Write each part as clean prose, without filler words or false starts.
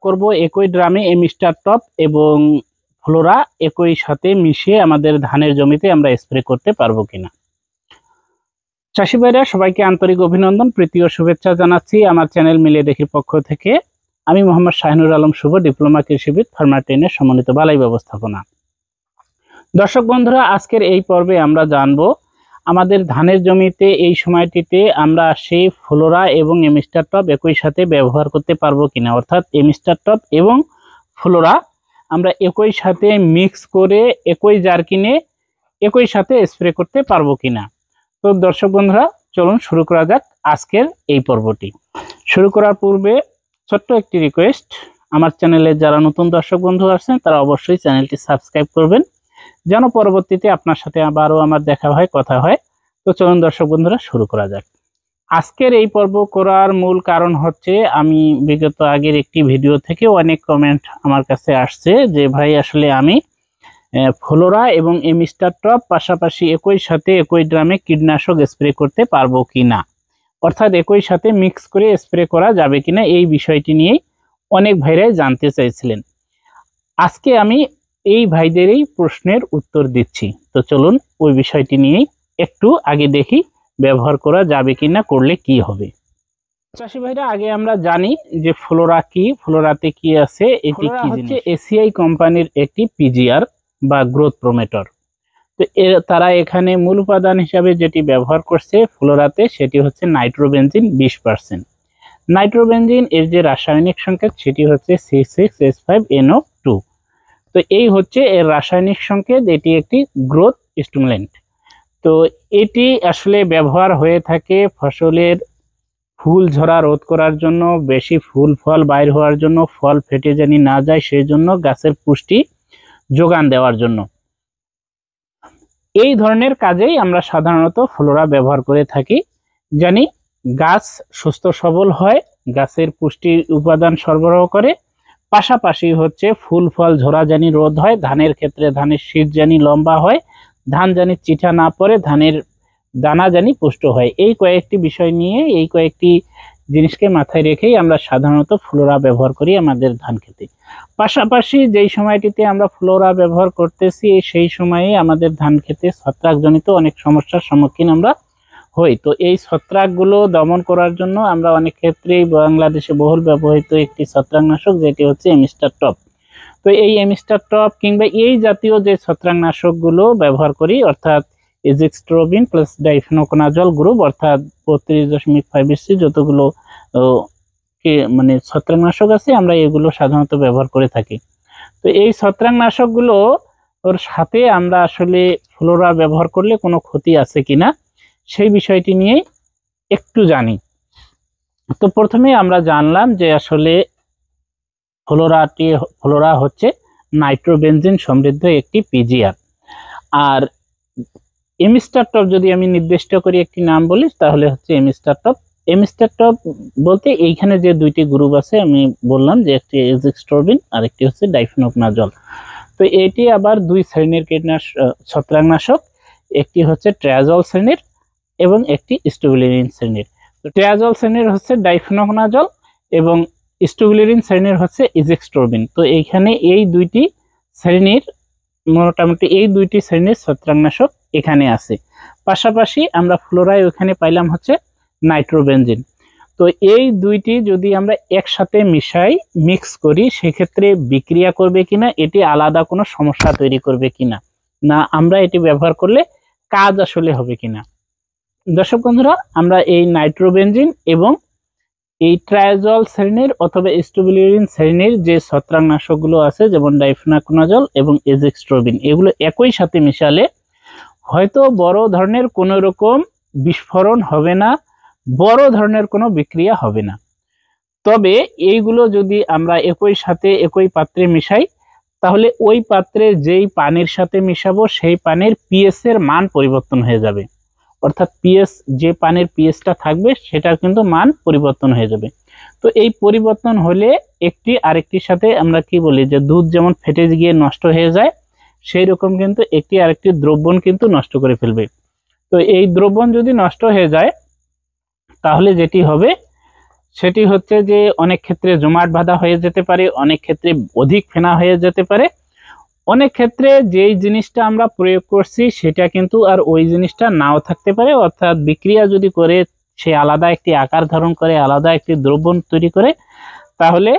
করব একই ড্রামে এমিস্টার টপ এবং ফ্লোরা একই সাথে মিশিয়ে আমাদের ধানের জমিতে আমরা স্প্রে করতে পারবো কিনা। চাষি ভাইরা সবাইকে আন্তরিক অভিনন্দন, প্রীতি ও শুভেচ্ছা জানাচ্ছি আমার চ্যানেল মিলিয়ে দেখির পক্ষ থেকে। আমি মোহাম্মদ শাহিনুর আলম শুভ, ডিপ্লোমা কৃষিবিদ, ফার্মার ট্রেনের সমন্বিত বালাই ব্যবস্থাপনা। দর্শক বন্ধুরা, আজকের এই পর্বে আমরা জানবো আমাদের ধানের জমিতে এই সময়টিতে আমরা সেই ফ্লোরা এবং এমিস্টার টপ একই সাথে ব্যবহার করতে পারবো কিনা, অর্থাৎ এমিস্টার টপ এবং ফ্লোরা আমরা একই সাথে মিক্স করে একই জারকিনে একই সাথে স্প্রে করতে পারবো কিনা। তো দর্শক বন্ধুরা, চলুন শুরু করা যাক আজকের এই পর্বটি। শুরু করার পূর্বে ছোট্ট একটি রিকোয়েস্ট, আমার চ্যানেলে যারা নতুন দর্শক বন্ধু আছেন তারা অবশ্যই চ্যানেলটি সাবস্ক্রাইব করবেন, যেন পরবর্তীতে আপনার সাথে আবারও আমার দেখা হয়, কথা হয়। তো চলুন দর্শক বন্ধুরা, শুরু করা যাক। আজকের এই পর্ব করার মূল কারণ হচ্ছে, আমি বিগত আগের একটি ভিডিও থেকে অনেক কমেন্ট আমার কাছে আসছে যে ভাই আসলে আমি ফ্লোরা এবং এমিস্টার টপ পাশাপাশি একই সাথে একই ড্রামে কীটনাশক স্প্রে করতে পারবো কিনা, অর্থাৎ একই সাথে মিক্স করে স্প্রে করা যাবে কিনা, এই বিষয়টি নিয়েই অনেক ভাইরাই জানতে চাইছিলেন। আজকে আমি এই ভাইদেরই প্রশ্নের উত্তর দিচ্ছি। তো চলুন ওই বিষয়টি নিয়েই একটু আগে দেখি ব্যবহার করা যাবে কিনা, করলে কি হবে। চাষি ভাইরা, আগে আমরা জানি যে ফ্লোরা কি, ফ্লোরাতে কি আছে। এটি কি হচ্ছে এসিআই কোম্পানির একটি পিজিআর বা গ্রোথ প্রমোটর। তো তারা এখানে মূল উপাদান হিসাবে যেটি ব্যবহার করছে ফ্লোরাতে, সেটি হচ্ছে নাইট্রোবেনজিন 20%। নাইট্রোবেনজিন এর যে রাসায়নিক সংকেত সেটি হচ্ছে C6H5NO2। তো এই হচ্ছে এর রাসায়নিক সংকেত, এটি একটি গ্রোথ স্টিমুলেন্ট। তো এটি আসলে ব্যবহার হয়ে থাকে ফসলের ফুল ঝরা রোধ করার জন্য, বেশি ফুল ফল বাইর হওয়ার জন্য, ফল ফেটে জানি না যায় সেই জন্য, গাছের পুষ্টি যোগান দেওয়ার জন্য। এই ধরনের কাজেই আমরা সাধারণত ফ্লোরা ব্যবহার করে থাকি। জানি গাছ সুস্থ সবল হয়, গাছের পুষ্টি উপাদান সরবরাহ করে, পাশাপাশি হচ্ছে ফুল ফল ঝরা জানি রোধ হয়, ধানের ক্ষেত্রে ধানের শীষ জানি লম্বা হয়, ধান জানি চিঠা না পড়ে, ধানের দানা জানি পুষ্ট হয়। এই কয়েকটি বিষয় নিয়ে, এই কয়েকটি জিনিসকে মাথায় রেখেই আমরা সাধারণত ফ্লোরা ব্যবহার করি আমাদের ধান খেতে। পাশাপাশি যেই সময়টিতে আমরা ফ্লোরা ব্যবহার করতেছি সেই সময়ে আমাদের ধান খেতে ছত্রাকজনিত অনেক সমস্যার সম্মুখীন আমরা হই। তো এই ছত্রাকগুলো দমন করার জন্য আমরা অনেক ক্ষেত্রেই বাংলাদেশে বহুল ব্যবহৃত একটি ছত্রাকনাশক, যেটি হচ্ছে এমিস্টার টপ। তো এই এমিস্টার টপ কিংবা এই জাতীয় যে ছত্রাকনাশকগুলো ব্যবহার করি, অর্থাৎ এজিক্সট্রোবিন প্লাস ডাইফেনোকোনাজল গ্রুপ, অর্থাৎ 32.5 যতগুলো মানে ছত্রাকনাশক আছে, আমরা এগুলো সাধারণত ব্যবহার করে থাকি। তো এই ছত্রাকনাশকগুলো ওর সাথে আমরা আসলে ফ্লোরা ব্যবহার করলে কোনো ক্ষতি আছে কিনা সেই বিষয়টি নিয়ে একটু জানি। তো প্রথমে আমরা জানলাম যে আসলে ফ্লোরা হচ্ছে নাইট্রোবেনজিন সমৃদ্ধ একটি পিজিআর। আর এমিস্টার টপ যদি আমি নির্দিষ্ট করি একটি নাম বলি, তাহলে হচ্ছে এমিস্টার টপ। এমিস্টার টপ বলতে এইখানে যে দুইটি গ্রুপ আছে আমি বললাম, যে একটি এজিক্সট্রোবিন আর একটি হচ্ছে ডাইফেনোকোনাজল। তো এটি আবার দুই শ্রেণীর ছত্রাকনাশক, একটি হচ্ছে ট্রাজল শ্রেণীর এবং একটি স্ট্রোবিলিরিন শ্রেণীর। তো ট্রাজল শ্রেণীর হচ্ছে ডাইফেনোকোনাজল এবং স্ট্রোবিলিরিন শ্রেণীর হচ্ছে এজিক্সট্রোবিন। তো এইখানে এই দুইটি শ্রেণীর, মোটামুটি এই দুইটি শ্রেণীর ছত্রাকনাশক এখানে আছে। পাশাপাশি আমরা ফ্লোরায় ওখানে পাইলাম হচ্ছে নাইট্রোবেনজিন। তো এই দুইটি যদি আমরা একসাথে মিক্স করি, সেক্ষেত্রে বিক্রিয়া করবে কিনা, এটি আলাদা কোনো সমস্যা তৈরি করবে কিনা, না আমরা এটি ব্যবহার করলে কাজ আসলে হবে কিনা। দর্শক বন্ধুরা, আমরা এই নাইট্রোবেনজিন এবং এই ট্রাইজল শ্রেণীর অথবা স্ট্রোবিলিরিন শ্রেণীর যে ছত্রাকনাশকগুলো আছে, যেমন ডাইফেনোকোনাজল এবং এজিক্সট্রোবিন, এগুলো একই সাথে মিশালে হয়তো বড় ধরনের কোনো রকম বিস্ফোরণ হবে না, বড় ধরনের কোনো বিক্রিয়া হবে না। তবে এইগুলো যদি আমরা একই সাথে একই পাত্রে মিশাই, তাহলে ওই পাত্রে যেই পানির সাথে মিশাবো সেই পানির পিএইচ এর মান পরিবর্তন হয়ে যাবে, অর্থাৎ পিএইচ, যে পানির পিএইচটা থাকবে সেটার কিন্তু মান পরিবর্তন হয়ে যাবে। তো এই পরিবর্তন হলে একটি আরেকটির সাথে, আমরা কি বলি যে দুধ যেমন ফেটে গিয়ে নষ্ট হয়ে যায়, সেই রকম কিন্তু একটি আরেকটি দ্রবণ কিন্তু নষ্ট করে ফেলবে। তো এই দ্রবণ যদি নষ্ট হয়ে যায়, তাহলে যেটি হবে সেটি হচ্ছে যে অনেক ক্ষেত্রে জমাট বাঁধা হয়ে যেতে পারে, অনেক ক্ষেত্রে অধিক ফেনা হয়ে যেতে পারে, অনেক ক্ষেত্রে যেই জিনিসটা আমরা প্রয়োগ করছি সেটা কিন্তু আর ওই জিনিসটা নাও থাকতে পারে, অর্থাৎ বিক্রিয়া যদি করে সে আলাদা একটি আকার ধারণ করে, আলাদা একটি দ্রব্য তৈরি করে, তাহলে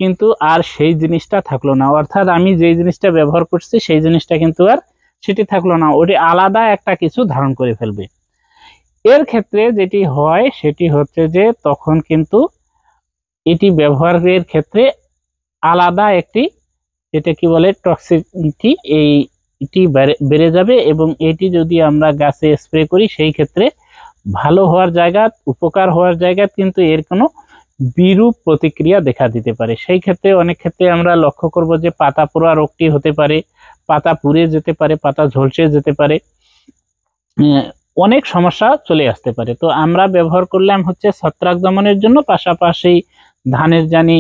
কিন্তু আর সেই জিনিসটা থাকলো না। অর্থাৎ আমি যেই জিনিসটা ব্যবহার করছি সেই জিনিসটা কিন্তু আর সেটি থাকলো না, ওটি আলাদা একটা কিছু ধারণ করে ফেলবে। এর ক্ষেত্রে যেটি হয় সেটি হচ্ছে যে তখন কিন্তু এটি ব্যবহারের ক্ষেত্রে আলাদা একটি, যেটা কি বলে টক্সিসিটি, এইটি বেড়ে যাবে এবং এটি যদি আমরা গাছে স্প্রে করি সেই ক্ষেত্রে ভালো হওয়ার জায়গা, উপকার হওয়ার জায়গা কিন্তু এর কোনো বিরূপ প্রতিক্রিয়া দেখা দিতে পারে। সেই ক্ষেত্রে অনেক ক্ষেত্রে আমরা লক্ষ্য করব যে পাতা পোড়া রোগটি হতে পারে, পাতা পুড়ে যেতে পারে, পাতা ঝলসে যেতে পারে, অনেক সমস্যা চলে আসতে পারে। তো আমরা ব্যবহার করলাম হচ্ছে ছত্রাক দমনের জন্য, পাশাপাশি ধানের জানি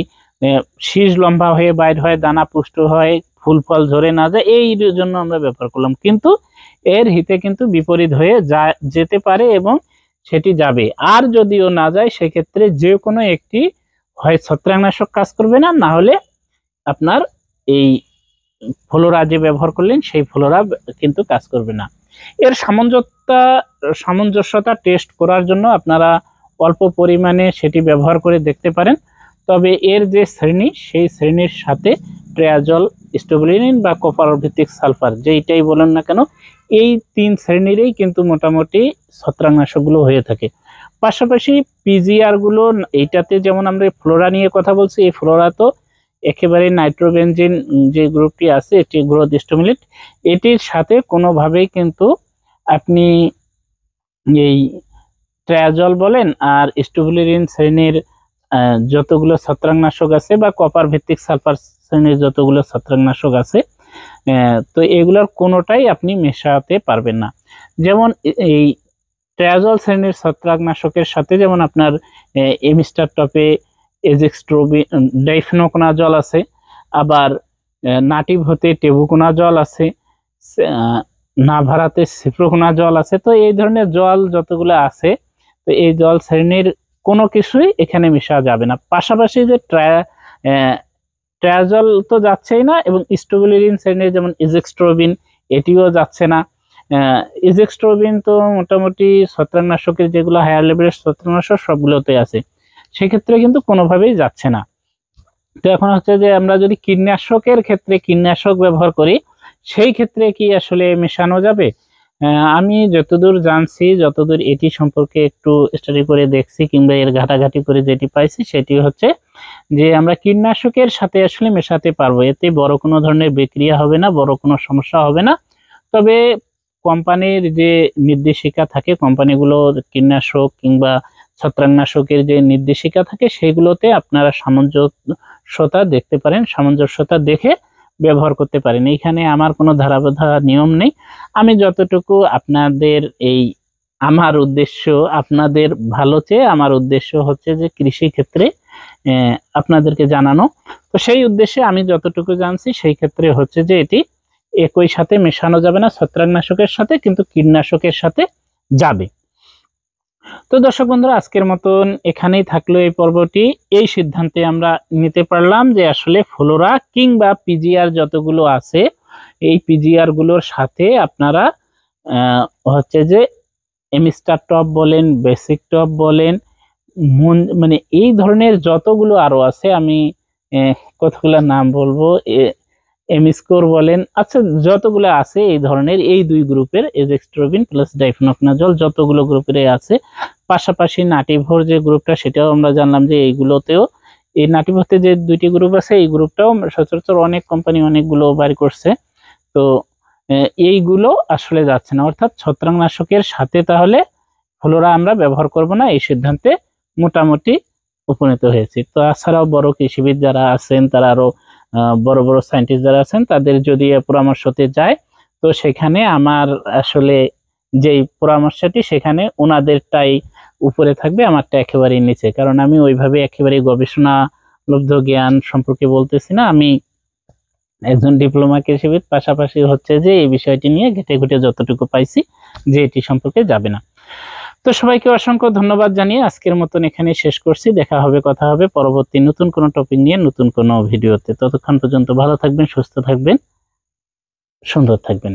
শীষ লম্বা হয়ে বাইর হয়, দানা পুষ্ট হয়, ফুল ফল ঝরে না যায়, এই জন্য আমরা ব্যবহার করলাম। কিন্তু এর হিতে কিন্তু বিপরীত হয়ে যেতে পারে এবং সেটি যাবে। আর যদিও না যায় সেক্ষেত্রে যে কোনো একটি হয় ছত্রাকনাশক কাজ করবে না, না হলে আপনার এই ফ্লোরা যে ব্যবহার করলেন সেই ফ্লোরা কিন্তু কাজ করবে না। এর সামঞ্জস্যতা টেস্ট করার জন্য আপনারা অল্প পরিমাণে সেটি ব্যবহার করে দেখতে পারেন। তবে এর যে শ্রেণী সেই শ্রেণীর সাথে ট্রায়াজল, স্টোবিলিন বা কপার ভিত্তিক সালফার যেইটাই বলেন না কেন, এই 3 শ্রেণীরই কিন্তু মোটামুটি ছত্রাকনাশকগুলো হয়ে থাকে। পাশাপাশি পিজিআর গুলো, এইটাতে যেমন আমরা ফ্লোরা নিয়ে কথা বলছি, এই ফ্লোরা তো একেবারে নাইট্রোবেনজিন যে গ্রুপটি আছে এটি গ্রোথ স্টিমুলেন্ট, এটির সাথে কোনোভাবেই কিন্তু আপনি এই ট্রায়াজল বলেন আর স্টোবিলিন শ্রেণীর যতগুলো ছত্রাকনাশক আছে বা কপার ভিত্তিক সালফার শ্রেণীর যতগুলো ছত্রাকনাশক আছে, তো এগুলোর কোনোটাই আপনি মেশাতে পারবেন না। যেমন এই ট্রায়াজল শ্রেণীর ছত্রাকনাশকের সাথে যেমন আপনার এমিস্টার টপে এজেক্সট্রোবিন ডাইফেনোকোনাজল আছে, আবার নাটিভ হতে টেবুকোনাজল আছে, নাভারাতে সিপ্রোকোনাজল আছে। তো এই ধরনের জল যতগুলো আছে, তো এই জল শ্রেণীর কোনো কিছুই এখানে মেশা যাবে না। পাশাপাশি যে ট্রায়াজল তো যাচ্ছেই না, এবং স্টোবিলিন শ্রেণীর যেমন এজেক্সট্রোবিন এটিও যাচ্ছে না। এজেক্সট্রোবিন তো মোটামুটি ছত্রাকনাশকের যেগুলো হায়ার লেভেলের ছত্রাকনাশক সবগুলোতে আছে, সেক্ষেত্রে কিন্তু কোনোভাবেই যাচ্ছে না। তো এখন হচ্ছে যে আমরা যদি কীটনাশকের ক্ষেত্রে কীটনাশক ব্যবহার করি সেই ক্ষেত্রে কি আসলে মেশানো যাবে? আমি যতদূর জানছি, যতদূর এটি সম্পর্কে একটু স্টাডি করে দেখছি কিংবা এর ঘাটাঘাটি করে যেটি পাইছি সেটি হচ্ছে যে আমরা কীটনাশকের সাথে আসলে মেশাতে পারবো, এতে বড় কোনো ধরনের বিক্রিয়া হবে না, বড় কোনো সমস্যা হবে না। তবে কোম্পানির যে নির্দেশিকা থাকে, কোম্পানিগুলো কীটনাশক কিংবা ছত্রাকনাশকের যে নির্দেশিকা থাকে সেগুলোতে আপনারা সামঞ্জস্যতা দেখতে পারেন, সামঞ্জস্যতা দেখে ব্যবহার করতে পারেন। এইখানে আমার কোনো ধারাবাধা নিয়ম নেই। আমি যতটুকু আপনাদের আমার উদ্দেশ্য আপনাদের ভালো চেয়ে, আমার উদ্দেশ্য হচ্ছে যে কৃষি ক্ষেত্রে আপনাদেরকে জানানো। তো সেই উদ্দেশ্যে আমি যতটুকু জানছি সেই ক্ষেত্রে হচ্ছে যে এটি একই সাথে মেশানো যাবে না ছত্রাকনাশকের সাথে, কিন্তু কীটনাশকের সাথে যাবে। তো দর্শক বন্ধুরা, আজকের মতন এখানেই থাকলো এই পর্বটি। এই সিদ্ধান্তে আমরা নিতে পারলাম যে আসলে ফ্লোরা কিংবা পিজিআর যতগুলো আছে এই পিজিআর গুলোর সাথে আপনারা হচ্ছে যে এমিস্টার টপ বলেন, বেসিক টপ বলেন, মানে এই ধরনের যতগুলো আরো আছে, আমি কতগুলো নাম বলবো, এমিস্কোর বলেন, আচ্ছা যতগুলো আছে এই ধরনের এই দুই গ্রুপের এজেক্সট্রোবিন প্লাস ডাইফেনোকোনাজল যতগুলো গ্রুপের আছে, পাশাপাশি নাটিভোর যে গ্রুপটা সেটাও আমরা জানলাম যে এইগুলোতেও, এই নাটিভোতে যে দুইটি গ্রুপ আছে এই গ্রুপটাও সচরাচর অনেক কোম্পানি অনেকগুলো বাড়ি করছে। তো এইগুলো আসলে যাচ্ছে না, অর্থাৎ ছত্রাকনাশকের সাথে তাহলে ফ্লোরা আমরা ব্যবহার করব না, এই সিদ্ধান্তে মোটামুটি উপনীত হয়েছি। তো এছাড়াও বড় কৃষিবিদ যারা আছেন, তারা আরো বড় বড় সায়েন্টিস্ট যারা আছেন, তাদের যদি পরামর্শতে যায় তো সেখানে আমার আসলে যেই পরামর্শটি সেখানে ওনাদেরটাই উপরে থাকবে, আমারটা একেবারেই নিচে। কারণ আমি ওইভাবে একেবারে গবেষণালব্ধ জ্ঞান সম্পর্কে বলতেছি না, আমি একজন ডিপ্লোমা কৃষিবিদ, পাশাপাশি হচ্ছে যে এই বিষয়টি নিয়ে ঘেটে ঘুটে যতটুকু পাইছি যে এটি সম্পর্কে যাবে না। তো সবাইকে অসংখ্য ধন্যবাদ জানিয়ে আজকের মতন এখানে শেষ করছি। দেখা হবে, কথা হবে পরবর্তী নতুন কোনো টপিক নিয়ে, নতুন কোনো ভিডিওতে। ততক্ষণ পর্যন্ত ভালো থাকবেন, সুস্থ থাকবেন, সুন্দর থাকবেন।